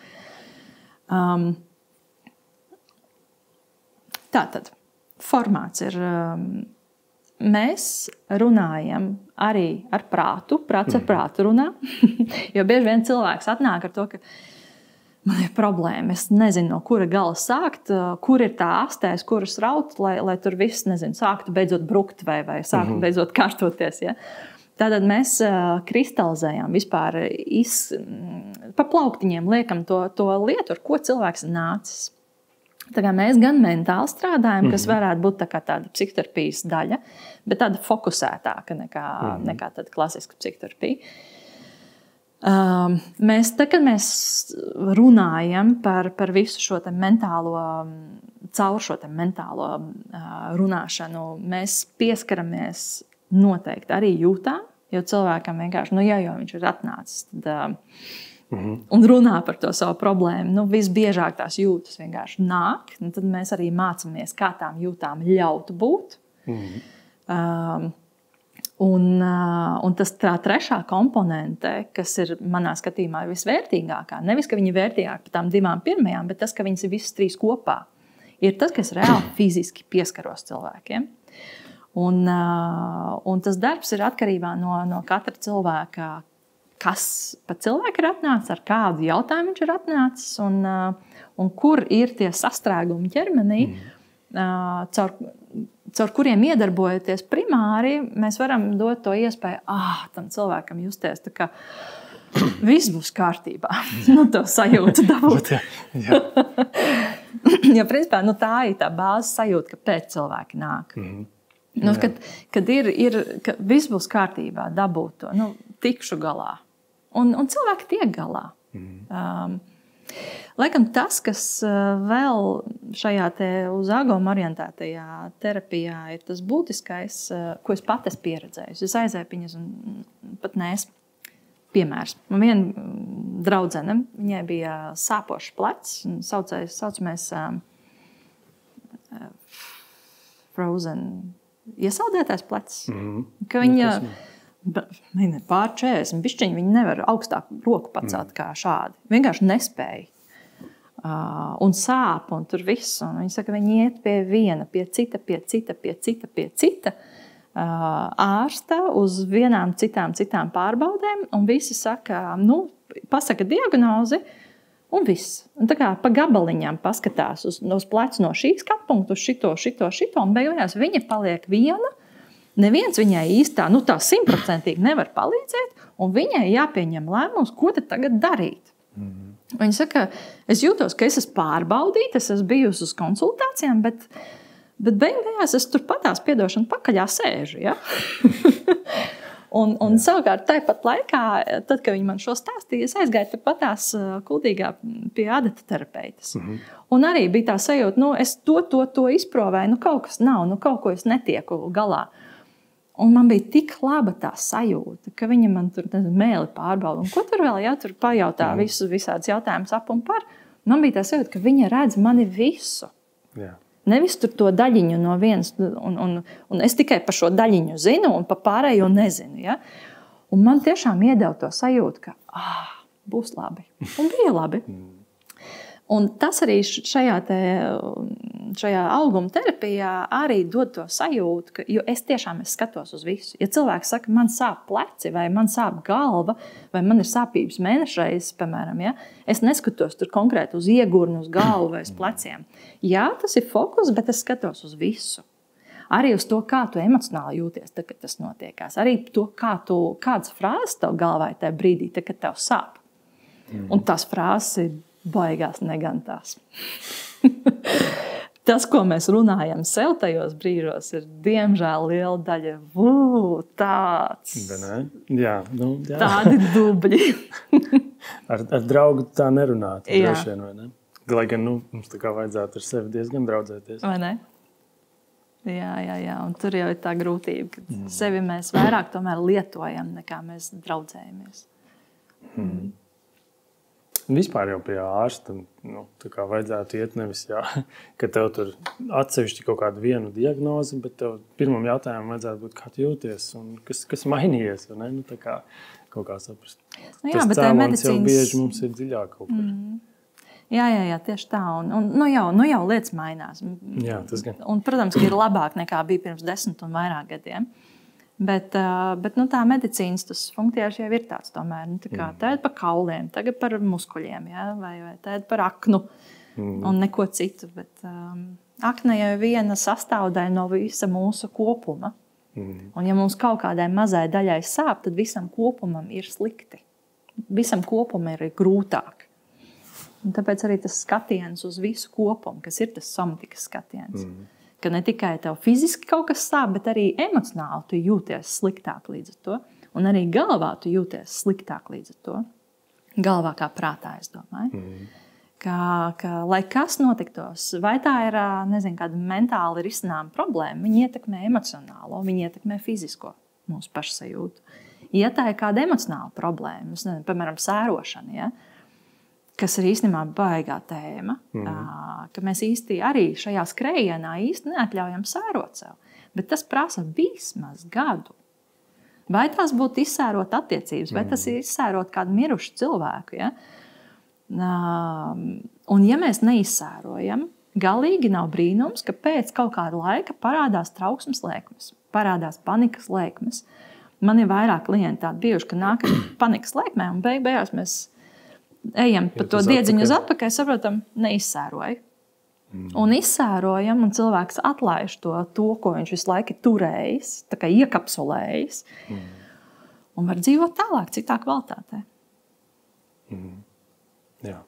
S2: Tātad, formāts ir, mēs runājam arī ar prātu, prāts ar prātu runā, jo bieži vien cilvēks atnāk ar to, ka man ir problēma. Es nezinu, no kura gala sākt, kur ir tā astēs, kuras raut, lai tur viss, sāktu beidzot brukt vai sāktu beidzot kārtoties. Ja? Tātad mēs kristalizējam vispār, pa plauktiņiem liekam to lietu, ar ko cilvēks ir nācis. Tā kā mēs gan mentāli strādājam, kas varētu būt tāda psihoterapijas daļa, bet tāda fokusētāka nekā tāda klasiska psihoterapija. Kad mēs runājam par visu šo mentālo, caur šo mentālo runāšanu, mēs pieskaramies noteikti arī jūtām, jo cilvēkam vienkārši, jo viņš ir atnācis un runā par to savu problēmu, visbiežāk tās jūtas vienkārši nāk, un tad mēs arī mācāmies, kā tām jūtām ļaut būt. Un tas tā trešā komponente, kas ir manā skatījumā visvērtīgākā, nevis, ka viņi ir vērtīgāki par tām 2 pirmajām, bet tas, ka viņas ir visas 3 kopā, ir tas, kas reāli fiziski pieskaros cilvēkiem. Un tas darbs ir atkarībā no katra cilvēka, kas pa cilvēku ir atnācis, ar kādu jautājumu viņš ir atnācis, un kur ir tie sastrēgumi ķermenī, caur kuriem iedarbojoties primāri, mēs varam dot to iespēju, tam cilvēkam justies tā kā viss būs kārtībā. To sajūtu dabūt. Jo, principā, tā ir tā bāzes sajūta, kāpēc cilvēki nāk. Kad ir, ka viss būs kārtībā, dabūt to. tikšu galā. Un cilvēki tiek galā. Laikam tas, kas vēl šajā uz agoma orientētajā terapijā ir tas būtiskais, ko es pat esmu pieredzējusi. Es aizēju viņas un pat neesmu piemērs. Man viena draudzene, viņai bija sāpošs plecs, saucamies frozen, iesaldētais plecs. Ka viņa pār 40, bišķiņi viņi nevar augstāk roku pacelt kā šādi. Vienkārši nespēja. Un sāp, un tur viss. Un viņi saka, viņi iet pie viena, pie cita ārsta uz vienām citām pārbaudēm, un visi saka, pasaka diagnozi, un viss. Un tā kā pa gabaliņām paskatās uz plecu no šī skatu punktu, uz šito, un beigās viņa paliek viena. Neviens viņai īstā, tā 100% nevar palīdzēt, un viņai jāpieņem lēmums, ko tad tagad darīt. Viņa saka, es jūtos, ka es esmu pārbaudīta, es esmu bijusi uz konsultācijām, bet beigās es tur patās piedošanu pakaļā sēžu. Ja? un savukārt tāpat laikā, tad, kad viņi man šo stāstīja, es aizgāju patās Kuldīgā pie adata terapeitas. Un arī bija tā sajūta, es to izprovēju, kaut kas nav, kaut ko es netieku galā. Un man bija tik laba tā sajūta, ka viņa man tur mēli pārbauda. Un ko tur vēl, tur pajautā visādus jautājumus ap un par. Man bija tā sajūta, ka viņa redz mani visu.
S1: Jā.
S2: Nevis tur to daļiņu no vienas, un es tikai par šo daļiņu zinu, un par pārējo nezinu. Ja? Un man tiešām iedeva to sajūtu, ka būs labi. Un bija labi. Un tas arī šajā auguma terapijā arī dod to sajūtu, jo es tiešām skatos uz visu. Ja cilvēks saka, man sāp pleci, vai man sāp galva, vai man ir sāpības mēnešreizes, piemēram, ja, es neskatos tur konkrēti uz iegurnu, uz galvu vai uz pleciem. Jā, tas ir fokus, bet es skatos uz visu. Arī uz to, kā tu emocionāli jūties, tad, kad tas notiekās. Arī to, kādas frāzes tev galvā tajā brīdī, tad, kad tev sāp. Un tās frāzes ir baigās negantās. Tas, ko mēs runājam sev tajos brīžos, ir diemžēl liela daļa. Tāds.
S1: Jā.
S2: Tādi dubļi.
S1: ar draugu tā nerunāt. Droši vien, vai ne? Lai gan mums tā kā vajadzētu ar sevi diezgan draudzēties.
S2: Vai ne? Jā. Un tur jau ir tā grūtība, ka sevi mēs vairāk tomēr lietojam, nekā mēs draudzējamies.
S1: Vispār jau pie ārsta tā kā vajadzētu iet nevis, ka tev tur atsevišķi kaut kādu vienu diagnozi, bet tev pirmam jautājumam vajadzētu būt, kā tu jūties un kas mainījies, vai ne? Tā kā kaut kā saprast. Tas cēlonis jau bieži mums ir dziļāk kaut kur.
S2: Jā, tieši tā. Un jau lietas mainās.
S1: Jā, tas gan.
S2: Un, protams, ka ir labāk nekā bija pirms 10 un vairāk gadiem. Bet tā medicīnas tas funkcijās jau ir tāds tomēr. Tād par kauliem, tagad par muskuļiem, vai tād par aknu un neko citu. Bet akne jau ir viena sastāvdaļa no visa mūsu kopuma. Un ja mums kaut kādai mazai daļai sāp, tad visam kopumam ir slikti. Visam kopumam ir grūtāk. Un tāpēc arī tas skatiens uz visu kopumu, kas ir tas somatikas skatiens. Ka ne tikai tev fiziski kaut kas sāp, bet arī emocionāli tu jūties sliktāk līdz ar to. Un arī galvā tu jūties sliktāk līdz ar to. Galvā kā prātā, es domāju. Ka lai kas notiktos, vai tā ir, kāda mentāli risinām problēma, viņi ietekmē emocionālo, viņi ietekmē fizisko mūsu pašsajūtu. Ja tā ir kāda emocionāla problēma, piemēram, sērošana, ja, kas ir īstenībā baigā tēma, ka mēs īsti arī šajā skrējienā īsti neatļaujam sērot sev. Bet tas prasa vismaz gadu. Vai tās būtu izsērot attiecības, vai tas ir izsērot kādu mirušu cilvēku. Ja? Un ja mēs neizsērojam, galīgi nav brīnums, ka pēc kaut kāda laika parādās trauksmes lēkmes, parādās panikas lēkmes. Man ir vairāk klienti tādi bijuši, ka nāk panikas lēkmē un beigās mēs ejam pa to diedziņu uz atpakaļ, saprotam, neizsēroju. Un izsērojam, un cilvēks atlaiž to, ko viņš visu laiku ir turējis, tā kā iekapsulējis, un var dzīvot tālāk, citā kvalitātē.
S1: Jā.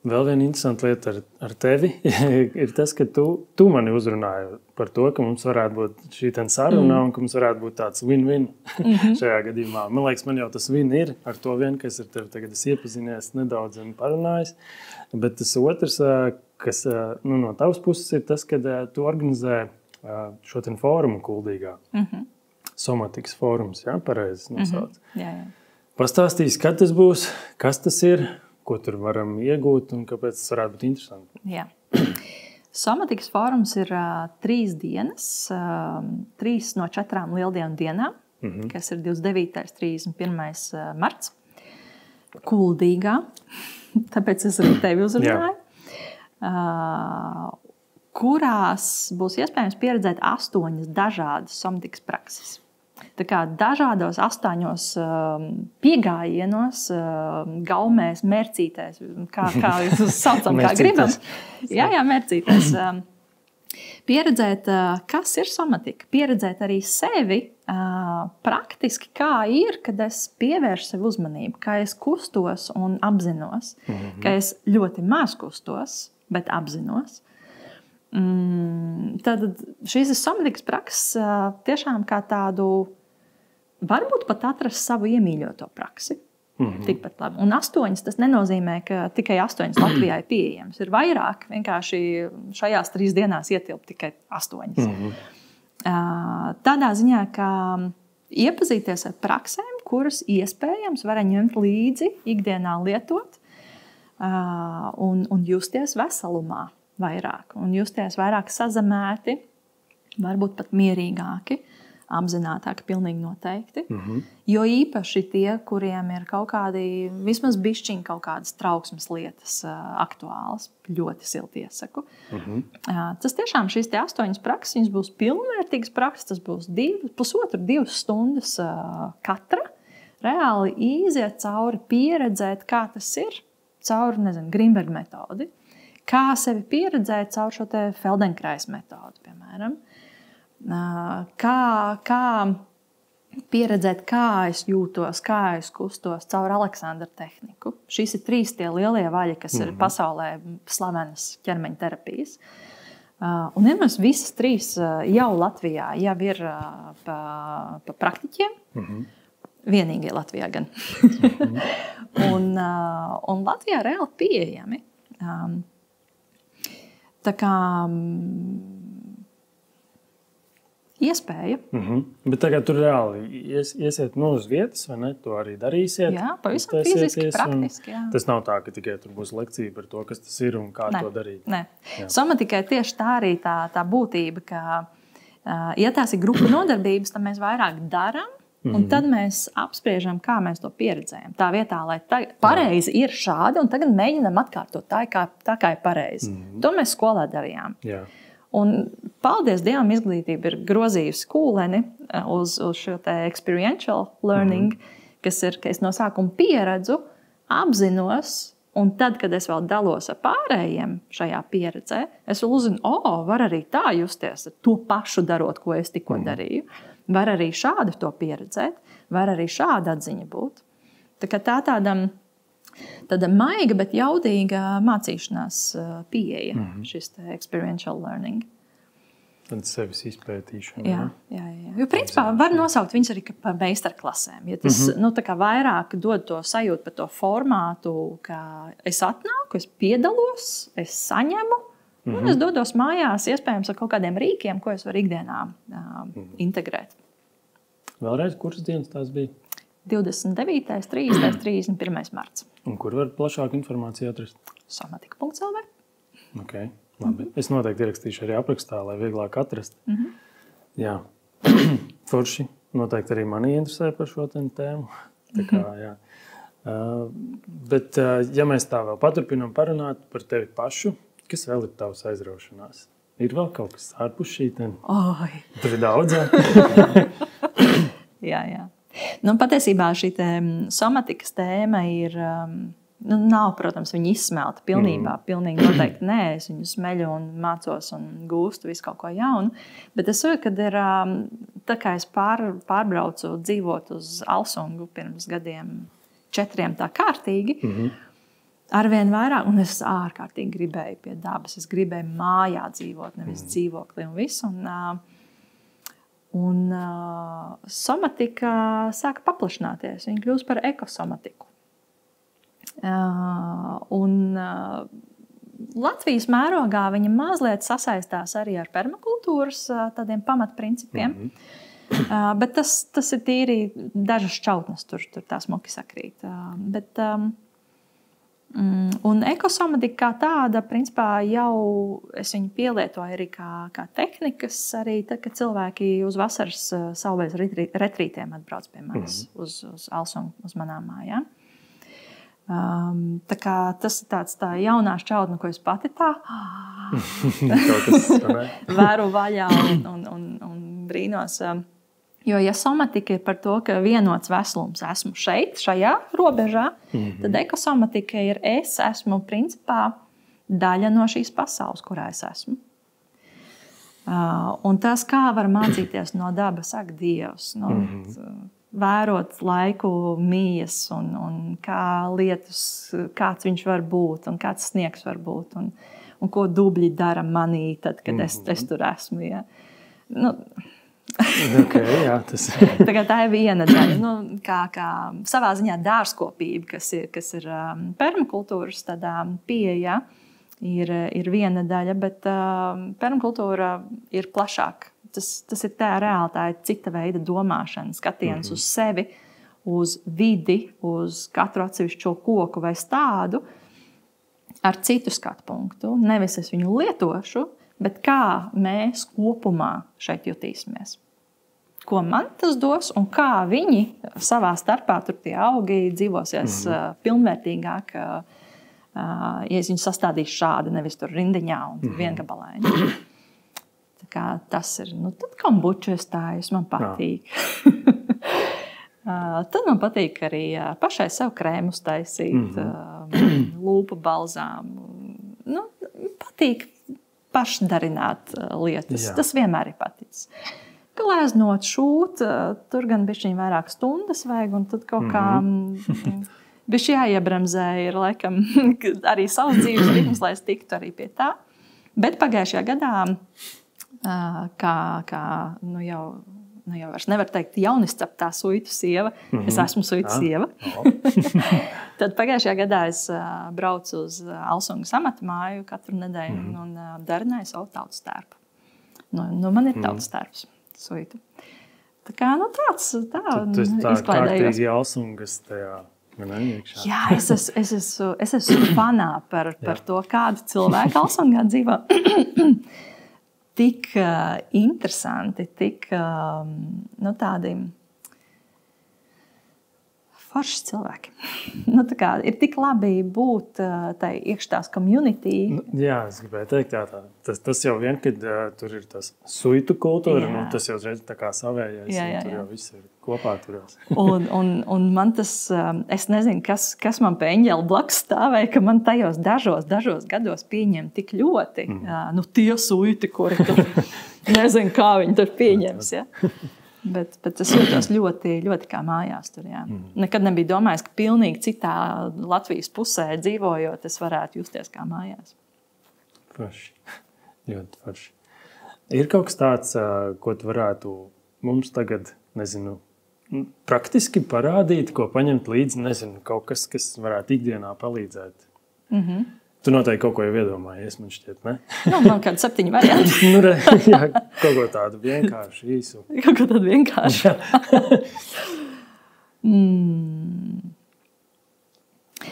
S1: Vēl viena interesanta lieta ar tevi ir tas, ka tu mani uzrunāji par to, ka mums varētu būt šī saruna un ka mums varētu būt tāds win-win šajā gadījumā. Man liekas, man jau tas win ir ar to vien, ka es ar tevi tagad iepazinies nedaudz un parunājis. Bet tas otrs, kas no tavas puses ir tas, ka tu organizē šo fórumu Kuldīgā. Somatikas fórums, pareizi nosauc.
S2: Jā.
S1: Pastāstīs, kad tas būs, kas tas ir, ko tur varam iegūt un kāpēc tas varētu būt interesanti.
S2: Jā. Somatikas fórums ir 3 dienas, 3 no 4 lieldienu dienām, kas ir 29. 31. marts. Kuldīgā, tāpēc es arī tevi uzrunāju. Kurās būs iespējams pieredzēt 8 dažādas somatikas prakses. Tā kā dažādos 8 piegājienos, gaumēs, mērcītēs, kā jūs saucam, kā gribam. Jā, mērcītēs. Pieredzēt, kas ir somatika, pieredzēt arī sevi praktiski, kā ir, kad es pievēršu sev uzmanību, kā es kustos un apzinos, ka es ļoti maz kustos, bet apzinos. Tad šīs ir somatikas prakses tiešām kā tādu, varbūt pat atrast savu iemīļoto praksi. Tikpat labi. Un 8 tas nenozīmē, ka tikai 8 Latvijā ir pieejams. Ir vairāk, vienkārši šajās 3 dienās ietilp tikai 8. Tādā ziņā, ka iepazīties ar praksēm, kuras iespējams var ņemt līdzi, ikdienā lietot un justies veselumā vairāk. Un justies vairāk sazemēti, varbūt pat mierīgāki, apzinātāki, pilnīgi noteikti. Jo īpaši tie, kuriem ir kaut kādi, vismaz bišķiņi kaut kādas trauksmes lietas aktuālas, ļoti silti iesaku. Tas tiešām šīs 8 prakses, viņas būs pilnvērtīgas prakses, tas būs 1,5–2 stundas katra. Reāli iziet cauri, pieredzēt, kā tas ir, cauri, Grinberga metodi. Kā sevi pieredzēt caur šo te Feldenkrais metodu, piemēram. Kā pieredzēt, kā es jūtos, kā es kustos caur Aleksandra tehniku. Šīs ir 3 tie lielie vaļi, kas ir pasaulē slavenas ķermeņa terapijas. Un vienmēr visas 3 jau Latvijā jau ir pa praktiķiem. Vienīgie Latvijā gan. un Latvijā reāli pieejami. Tā kā iespēja.
S1: Bet tagad tur reāli iesiet uz vietas, vai ne? To arī darīsiet?
S2: Jā, pavisam fiziski, praktiski. Jā.
S1: Tas nav tā, ka tikai tur būs lekcija par to, kas tas ir un kā to darīt.
S2: Nē. Somatikai tieši tā arī tā būtība, ka, ja tās ir grupu nodarbības, tad mēs vairāk darām. Un tad mēs apspriežam, kā mēs to pieredzējam. Tā vietā, lai pareizi ir šādi, un tagad mēģinam atkārtot tā kā ir pareizi. To mēs skolā darījām.
S1: Jā.
S2: Un paldies Dievam, izglītība ir grozījusi kūleni uz šo te experiential learning, kas ir, ka es no sākuma pieredzu, apzinos, un tad, kad es vēl dalos ar pārējiem šajā pieredzē, es vēl uzzinu, var arī tā justies, to pašu darot, ko es tikko darīju. Var arī šādi to pieredzēt, var arī šāda atziņa būt. Tā tāda maiga, bet jaudīga mācīšanās pieeja, šis te experiential learning.
S1: Tad sevis izpētīšana.
S2: Jā. Jo principā var nosaukt viņus arī par meistarklasēm. Ja tas tā kā vairāk dod to sajūtu par to formātu, ka es atnāku, es piedalos, es saņemu, un es dodos mājās, iespējams, ar kaut kādiem rīkiem, ko es varu ikdienā integrēt.
S1: Vēlreiz, kuras dienas tās bija?
S2: 29., 30., 31. marts.
S1: Un kur var plašāku informāciju atrast?
S2: Somatika.lv.
S1: Ok, labi. Es noteikti ierakstīšu arī aprakstā, lai vieglāk atrast. Jā. Forši. Noteikti arī mani interesē par šo tēmu. Tā kā, jā. Bet, ja mēs tā vēl paturpinām parunāt par tevi pašu, kas vēl ir tavs aizraušanās? Ir vēl kaut kas ārpus šī tēma? Tur ir daudz,
S2: Jā. Nu, patiesībā šī somatikas tēma ir, nav, protams, viņa izsmelta pilnībā. Pilnīgi noteikti nē, es viņu smeļu un mācos un gūstu visu kaut ko jaunu. Bet es saku, kad ir, tā kā es pārbraucu dzīvot uz Alsungu pirms gadiem 4 tā kārtīgi, arvien vairāk, un es ārkārtīgi gribēju pie dabas. Es gribēju mājā dzīvot, nevis dzīvoklī un visu. Un somatika sāka paplašināties. Viņa kļūst par ekosomatiku. Latvijas mērogā viņa mazliet sasaistās arī ar permakultūras tādiem pamatprincipiem. Bet tas ir tīri dažas šķautnes, tur tā smuki sakrīt. Un ekosomatika kā tāda, principā jau es viņu pielietoju arī kā tehnikas, arī tad, kad cilvēki uz vasaras saulēs retrītiem atbrauc pie manis uz Alsungu, uz manām mājām. Tā kā tas ir tā jaunā šķautne, ko es pati tā vēru vaļā un brīnos. Jo, ja somatika ir par to, ka vienots veselums esmu šeit, šajā robežā, tad ekosomatika ir es esmu principā daļa no šīs pasaules, kurā es esmu. Un tas, kā var mācīties no dabas, ak, Dievs, vērot laiku mijas un kā lietas, kāds viņš var būt un kāds sniegs var būt un ko dubļi dara manī tad, kad es tur esmu. Ja.
S1: Okay, jā,
S2: tā ir viena daļa. Kā savā ziņā dārzkopība, kas ir permakultūras pieeja, ir viena daļa, bet permakultūra ir plašāk. Tas ir tā reāli, tā ir cita veida domāšana, skatiens uz sevi, uz vidi, uz katru atsevišķo koku vai stādu ar citu skatu punktu. Nevis es viņu lietošu, bet kā mēs kopumā šeit jutīsimies. Ko man tas dos un kā viņi savā starpā, tur tie augi, dzīvosies pilnvērtīgāk, ja es viņu sastādīšu šādi, nevis tur rindiņā un viengabalaini. Tā kā tas ir, tad kombuču es tāju, man patīk. Tad man patīk arī pašai sev krēmus taisīt, lūpu balzāmu. Patīk pašdarināt lietas. Tas vienmēr ir paticis. Glēznot, šūt, tur gan bišķiņ vairāk stundas vajag, un tad kaut kā bišķi jāiebremzē ir laikam arī savs dzīves ritms, lai es tiktu arī pie tā. Bet pagājušajā gadā, kā jau vairs nevar teikt jaunisceptā suitu sieva, es esmu suitu sieva. Tad pagājušajā gadā es braucu uz Alsungas amatmāju katru nedēļu un darināju savu tautas tērpu. Man ir tautas tērps, suitu. Tā kā tāds izklaidējos.
S1: Kārtīgi Alsungas tajā.
S2: Jā, es esmu fanā par to, kādu cilvēku Alsungā dzīvo. Tik interesanti, tik tādi forši cilvēki. Ir tik labi būt tai iekšā community.
S1: Jā, es gribēju teikt, tas jau vien, kad tur ir tas suitu kultūra, tas jau reiz tā kā savējais, tur jau viss ir kopā turās.
S2: un man tas, es nezinu, kas man pie eņģeļa blakus stāvēja, ka man tajos dažos gados pieņem tik ļoti, tie suiti, kuri tur, nezinu, kā viņi tur pieņems, ja. Bet es jūtos ļoti, ļoti kā mājās tur, jā. Nekad nebija domājis, ka pilnīgi citā Latvijas pusē dzīvojot, es varētu justies kā mājās.
S1: Forši. Ļoti forši. Ir kaut kas tāds, ko tu varētu mums tagad, nezinu, praktiski parādīt, ko paņemt līdzi, nezinu, kaut kas varētu ikdienā palīdzēt? Tu noteikti kaut ko jau iedomājies, man šķiet, ne?
S2: Man kādi 7 varianti.
S1: Jā, kaut ko tādu vienkārši, īsu.
S2: Kaut ko tādu vienkārši.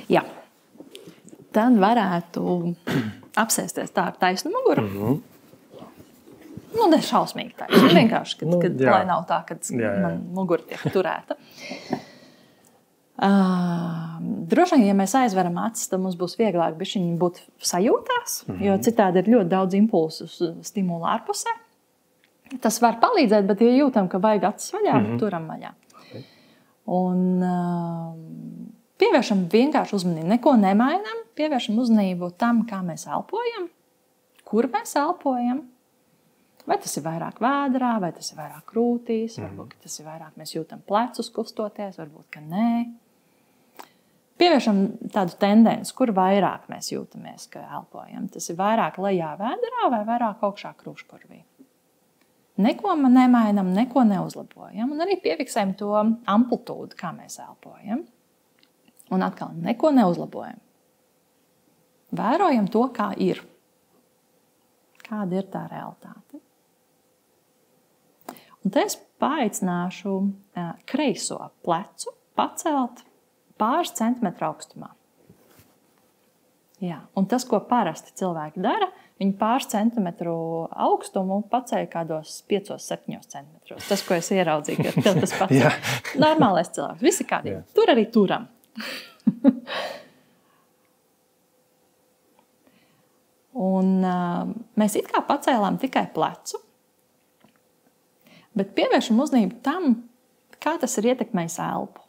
S2: Jā. Tad varētu apsēsties tā ar taisnu muguru. Ne šausmīgi taisnu. Vienkārši, kad lai nav tā, kad man mugura tiek turēta. Droši vien, ja mēs aizveram acis, tad mums būs vieglāk bišķiņi būt sajūtās, jo citādi ir ļoti daudz impulsu stimulu ārpusē. Tas var palīdzēt, bet ja jūtam, ka vajag acis vaļā, turam vaļā. Un pievēršam vienkārši uzmanību. Neko nemainam, pievēršam uzmanību tam, kā mēs elpojam, kur mēs elpojam. Vai tas ir vairāk vēdrā, vai tas ir vairāk krūtīs, varbūt tas ir vairāk mēs jūtam plecus kustoties, varbūt, ka nē. Pieviešam tādu tendenci, kur vairāk mēs jūtamies, ka elpojam. Tas ir vairāk lejā vēderā vai vairāk augšā krūškurvī. Neko nemainam, neko neuzlabojam. Un arī piefiksējam to amplitūdu, kā mēs elpojam. Un atkal neko neuzlabojam. Vērojam to, kā ir. Kāda ir tā realitāte. Un te es paaicināšu kreiso plecu pacelt pāris centimetru augstumā. Jā, un tas, ko parasti cilvēki dara, viņi pāris centimetru augstumu paceļ kādos 5-7 centimetros. Tas, ko es ieraudzīju, ka tev tas pats normālais cilvēks. Visi kādīgi. Tur arī turam. Un mēs it kā pacēlām tikai plecu, bet pievēršam uzmanību tam, kā tas ir ietekmējis elpu.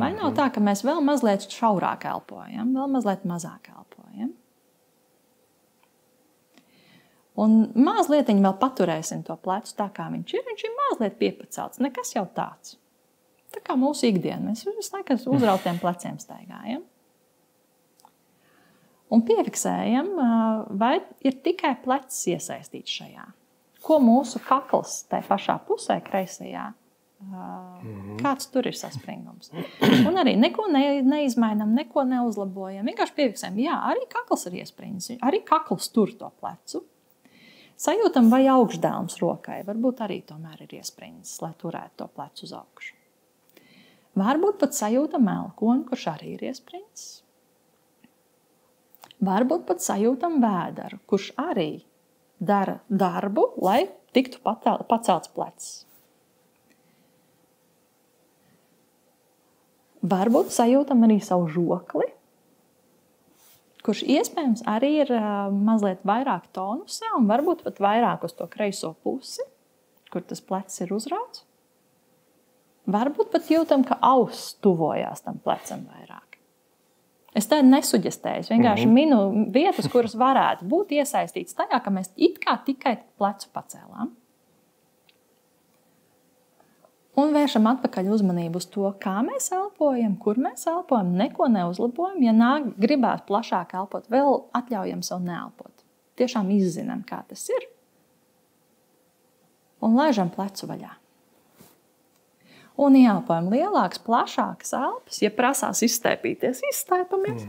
S2: Vai nav tā, ka mēs vēl mazliet šaurāk elpojam, vēl mazliet mazāk elpojam? Un mazlietiņi vēl paturēsim to plecu tā, kā viņš ir mazliet piepacelts, nekas jau tāds. Tā kā mūsu ikdiena, mēs visu laiku uzrautiem pleciem staigājam. Un piefiksējam, vai ir tikai plecs iesaistīts šajā. Ko mūsu kakls tajā pašā pusē, kreisajā, kāds tur ir saspringums. Un arī neko neizmainam, neko neuzlabojam. Vienkārši piefiksējam, jā, arī kakls ir iesprindis, arī kakls tur to plecu. Sajūtam, vai augšdēlums rokai, varbūt arī tomēr ir iesprindis, lai turētu to plecu uz augšu. Varbūt pat sajūtam elkoni, kurš arī ir iesprindis. Varbūt pat sajūtam vēderu, kurš arī dara darbu, lai tiktu pacelts plecs. Varbūt sajūtam arī savu žokli, kurš iespējams arī ir mazliet vairāk tonusā un varbūt pat vairāk uz to kreiso pusi, kur tas plecs ir uzrauts. Varbūt pat jūtam, ka auss tuvojās tam plecam vairāk. Es te nesuģestēju, vienkārši minu vietas, kuras varētu būt iesaistītas tajā, ka mēs it kā tikai plecu pacēlām. Un vēršam atpakaļ uzmanību uz to, kā mēs elpojam, kur mēs elpojam, neko neuzlabojam. Ja gribētu plašāk elpot, vēl atļaujam sev neelpot. Tiešām izzinām, kā tas ir. Un laižam plecu vaļā. Un ieelpojam lielākas, plašākas elpas. Ja prasās izstēpīties, izstēpamies.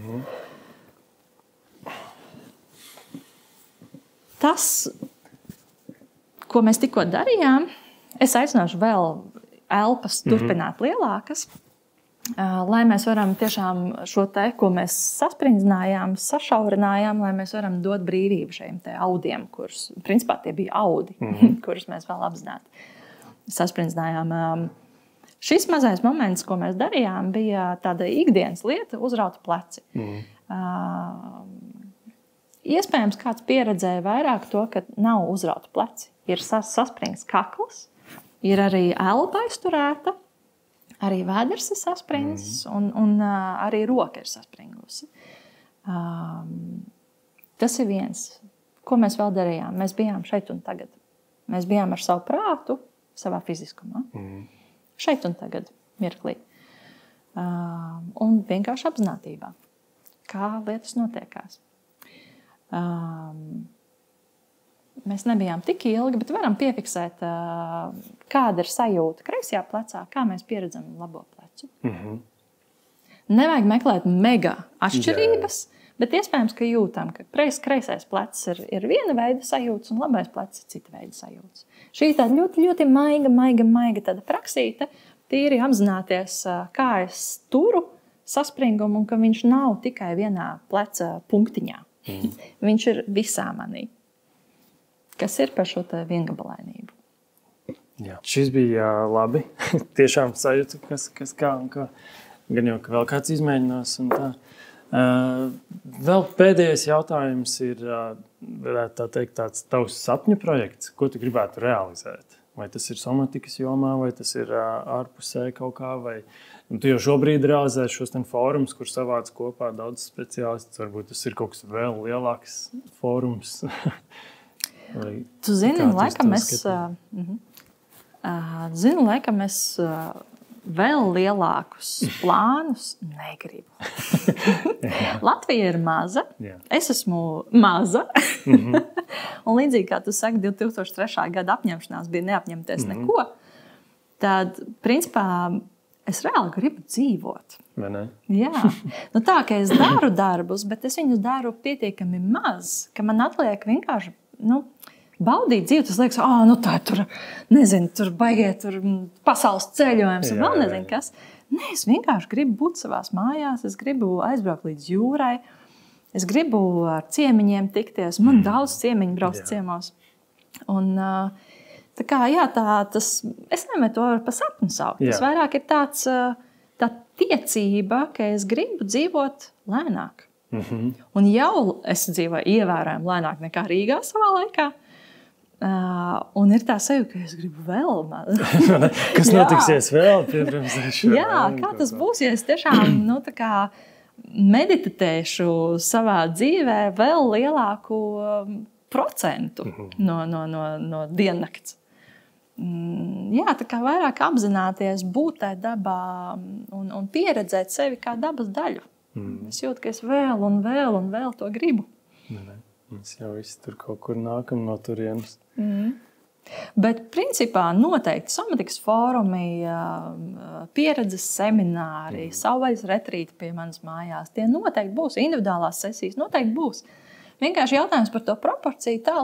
S2: Tas, ko mēs tikko darījām, es aicināšu vēl elpas turpināt lielākas, lai mēs varam tiešām šo te, ko mēs sasprindzinājām, sašaurinājām, lai mēs varam dot brīvību šiem te audiem, kurus, principā tie bija audi, kurus mēs vēl apzināti sasprindzinājām. Šis mazais moments, ko mēs darījām, bija tāda ikdienas lieta uzrauta pleci. Iespējams, kāds pieredzēja vairāk to, ka nav uzrauta pleci. Ir saspringts kakls, ir arī elpa aizturēta, arī vēders ir saspringts un arī roka ir saspringusi. Tas ir viens. Ko mēs vēl darījām? Mēs bijām šeit un tagad. Mēs bijām ar savu prātu, savā fiziskumā. Šeit un tagad, mirklī. Un vienkārši apzinātībā, kā lietas notiekās. Mēs nebijām tik ilgi, bet varam piefiksēt, kāda ir sajūta kreisajā plecā, kā mēs pieredzam labo plecu. Nevajag meklēt mega atšķirības, bet iespējams, ka jūtam, ka kreisais plecs ir viena veida sajūtas un labais plecs ir cita veida sajūtas. Šī ir tāda ļoti, ļoti maiga tāda praksīte, tīri apzināties, kā es turu saspringumu un ka viņš nav tikai vienā pleca punktiņā. Viņš ir visā manī. Kas ir par šo te viengabalainību?
S1: Jā, šis bija labi. Tiešām sajūtu, kas kā un kā. Gan jau, ka vēl kāds izmēģinās un tā. Vēl pēdējais jautājums ir, varētu tā teikt, tāds tavs sapņu projekts, ko tu gribētu realizēt? Vai tas ir somatikas jomā, vai tas ir ārpusē kaut kā, vai tu jau šobrīd realizē šos fórumus, kur savāc kopā daudz speciālistus, varbūt tas ir kaut kas vēl lielāks fórums?
S2: Tu zini, laikam es vēl lielākus plānus negribu. Latvija ir maza, es esmu maza. Un līdzīgi kā tu saki, 2003. Gada apņemšanās bija neapņemties neko, tad, principā, es reāli gribu dzīvot.
S1: Vai ne?
S2: Jā. Nu tā, ka es daru darbus, bet es viņus daru pietiekami maz, ka man atliek vienkārši, baudīt dzīvi. Tas liekas, tā tur, nezinu, tur baigiet, tur pasaules ceļojums un vēl nezinu kas. Nē, es vienkārši gribu būt savās mājās, es gribu aizbraukt līdz jūrai, es gribu ar ciemiņiem tikties. Man daudz ciemiņu brauc ciemos. Un tā kā, es nevienu to varu pa sapni saukt. Tas vairāk ir tā tiecība, ka es gribu dzīvot lēnāk. Un jau es dzīvoju ievērojami lēnāk nekā Rīgā savā laikā. Un ir tā sajūta, ka es gribu vēl.
S1: Kas notiksies vēl?
S2: Jā, kā tas būs, ja es tiešām meditēšu savā dzīvē vēl lielāku procentu no diennakts. Jā, tā kā vairāk apzināties, būt tai dabā un pieredzēt sevi kā dabas daļu. Es jūtu, ka es vēl un vēl to gribu.
S1: Mēs jau visi tur kaut kur nākam no turienes.
S2: Bet principā noteikti somatikas fórumi, pieredzes semināri, savvaļas retrīti pie manas mājās. Tie noteikti būs, individuālās sesijas noteikti būs. Vienkārši jautājums par to proporciju tā,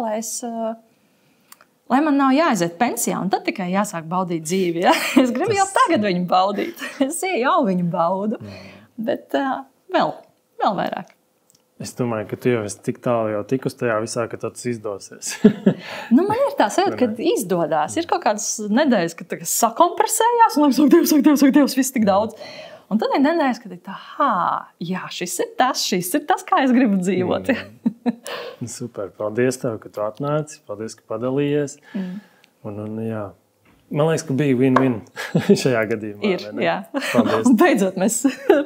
S2: lai man nav jāaiziet pensijā un tad tikai jāsāk baudīt dzīvi. Ja? Es gribu jau tagad viņu baudīt. Es jau viņu baudu, bet vēl vairāk.
S1: Es domāju, ka tu jau esi tik tālu jau tikus tajā visā, ka tas izdosies.
S2: Man ir tā sajūta, ka izdodās. Ir kaut kādas nedēļas, kad sakompresējās un liekas, Dievs, viss tik daudz. Un tad ir nedēļas, kad ir tā, šis ir tas, kā es gribu dzīvot.
S1: Super, paldies tev, ka tu atnāci, paldies, ka padalījies. Man liekas, ka bija win-win šajā gadījumā.
S2: Ir, jā. Paldies. Beidzot, mēs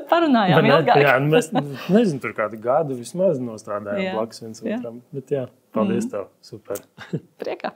S2: parunājām ilgāk.
S1: Jā, mēs, nezinu, tur kādu gadu vismaz nostrādājām blakus viens otram. Bet jā, paldies tev. Super.
S2: Priekā.